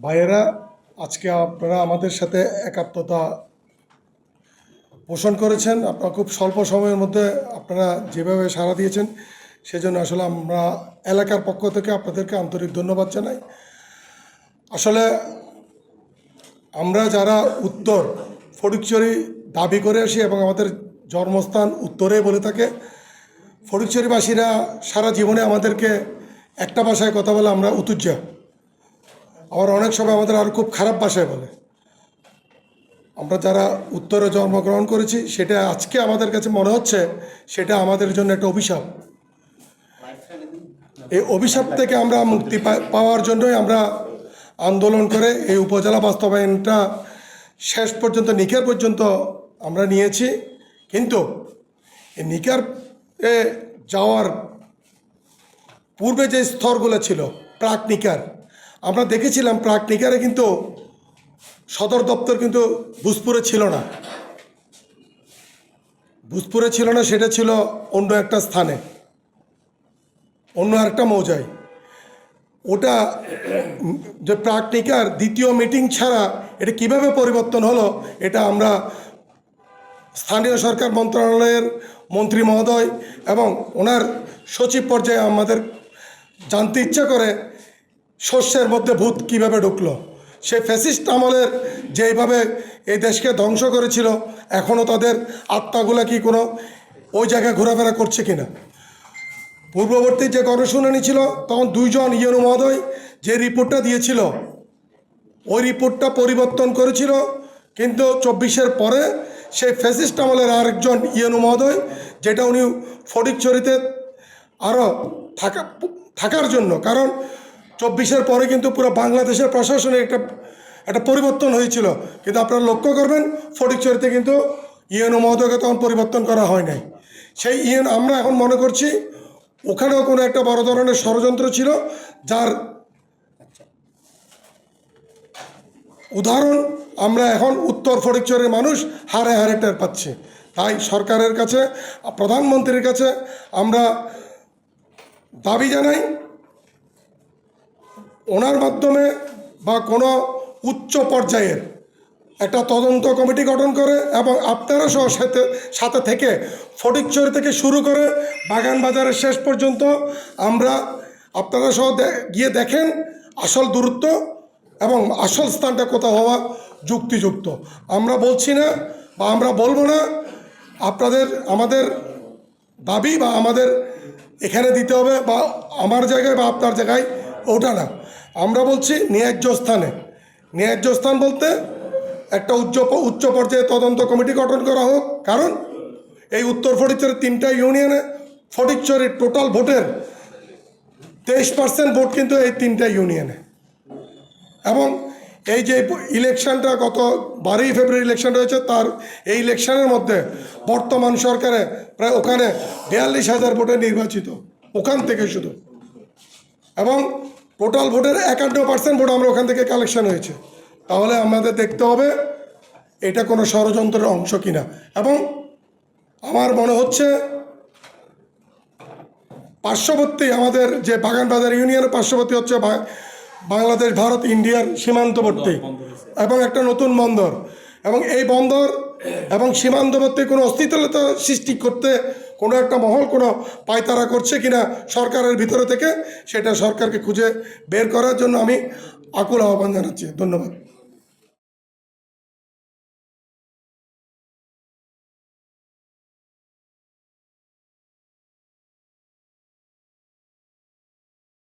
ভাইয়েরা, আজকে আপনারা আমাদের সাথে একাত্মতা পোষণ করেছেন। আপনারা খুব স্বল্প সময়ের মধ্যে আপনারা যেভাবে সাড়া দিয়েছেন সেজন্য আসলে আমরা এলাকার পক্ষ থেকে আপনাদেরকে আন্তরিক ধন্যবাদ জানাই। আসলে আমরা যারা উত্তর ফটিকছড়ি দাবি করে আসি এবং আমাদের জন্মস্থান উত্তরে বলে থাকে, ফটিকছড়িবাসীরা সারা জীবনে আমাদেরকে একটা ভাষায় কথা বলে, আমরা উতুজ্জা। আবার অনেক সময় আমাদের আরও খুব খারাপ ভাষায় বলে। আমরা যারা উত্তরে জন্মগ্রহণ করেছি সেটা আজকে আমাদের কাছে মনে হচ্ছে সেটা আমাদের জন্য একটা অভিশাপ। এই অভিশাপ থেকে আমরা মুক্তি পাওয়ার জন্যই আমরা আন্দোলন করে এই উপজেলা বাস্তবায়নটা শেষ পর্যন্ত নিকার পর্যন্ত আমরা নিয়েছি। কিন্তু এই নিকার যাওয়ার পূর্বে যে স্তরগুলো ছিল প্রাক নিকার, আমরা দেখেছিলাম প্রাক নিকারে কিন্তু সদর দপ্তর কিন্তু ভূজপুরে ছিল না। ভূজপুরে ছিল না, সেটা ছিল অন্য একটা স্থানে, অন্য একটা মৌজায়। ওটা যে প্রাক নিকার দ্বিতীয় মিটিং ছাড়া এটা কিভাবে পরিবর্তন হলো, এটা আমরা স্থানীয় সরকার মন্ত্রণালয়ের মন্ত্রী মহোদয় এবং ওনার সচিব পর্যায়ে আমাদের জানতে ইচ্ছা করে শস্যের মধ্যে ভূত কিভাবে ঢুকলো। সে ফ্যাসিস্ট আমলের যেইভাবে এই দেশকে ধ্বংস করেছিল, এখনও তাদের আত্মাগুলা কি কোনো ওই জায়গায় ঘোরাফেরা করছে কিনা। পূর্ববর্তী যে গণশুনানি ছিল তখন দুইজন ইউএনও মহোদয় যে রিপোর্টটা দিয়েছিল ওই রিপোর্টটা পরিবর্তন করেছিল, কিন্তু 24-এর পরে সেই ফ্যাসিস্ট আমলের আরেকজন ইউএনও মহোদয়, যেটা উনি ফটিকছড়িতে আরও থাকার জন্য, কারণ 24-এর পরে কিন্তু পুরো বাংলাদেশের প্রশাসনে একটা পরিবর্তন হয়েছিল, কিন্তু আপনারা লক্ষ্য করবেন ফটিকছড়িতে কিন্তু ইউএনও মহোদয়কে তখন পরিবর্তন করা হয় নাই। সেই আমরা এখন মনে করছি ওখানেও কোনো একটা বড় ধরনের ষড়যন্ত্র ছিল, যার উদাহরণ আমরা এখন উত্তর ফটিকছড়ির মানুষ হারে হারে টের পাচ্ছি। তাই সরকারের কাছে, প্রধানমন্ত্রীর কাছে আমরা দাবি জানাই, ওনার মাধ্যমে বা কোনো উচ্চ পর্যায়ের একটা তদন্ত কমিটি গঠন করে এবং আপনারা সহ সাথে থেকে ফটিকছড়ি থেকে শুরু করে বাগান বাজারের শেষ পর্যন্ত আমরা আপনারা সহ গিয়ে দেখেন আসল দূরত্ব এবং আসল স্থানটা কোথাও হওয়া যুক্তিযুক্ত। আমরা বলছি না বা আমরা বলবো না আমাদের দাবি বা আমাদের এখানে দিতে হবে বা আমার জায়গায় বা আপনার জায়গায়, ওটা না। আমরা বলছি ন্যায্য স্থানে। ন্যায্য স্থান বলতে একটা উচ্চ পর্যায়ে তদন্ত কমিটি গঠন করা হোক, কারণ এই উত্তর ফটিকছড়ির 3টা ইউনিয়নে ফটিকছড়ির টোটাল ভোটের 23% ভোট কিন্তু এই 3টা ইউনিয়নে। এবং এই যে ইলেকশনটা গত 12ই ফেব্রুয়ারি ইলেকশন হয়েছে, তার এই ইলেকশনের মধ্যে বর্তমান সরকারে প্রায় ওখানে 42,000 ভোটে নির্বাচিত, ওখান থেকে শুধু। এবং টোটাল ভোটের 51% ভোট আমরা ওখান থেকে কালেকশন হয়েছে। তাহলে আমাদের দেখতে হবে এটা কোনো ষড়যন্ত্রের অংশ কিনা। এবং আমার মনে হচ্ছে পার্শ্ববর্তী আমাদের যে বাগান বাজার ইউনিয়নের পার্শ্ববর্তী হচ্ছে বাংলাদেশ ভারত ইন্ডিয়ার সীমান্তবর্তী এবং একটা নতুন বন্দর, এবং এই বন্দর এবং সীমান্তবর্তী কোনো অস্থিরতা সৃষ্টি করতে কোনো একটা মহল কোনো পায়তারা করছে কিনা সরকারের ভিতরে থেকে, সেটা সরকারকে খুঁজে বের করার জন্য আমি আকুল আহ্বান জানাচ্ছি। ধন্যবাদ।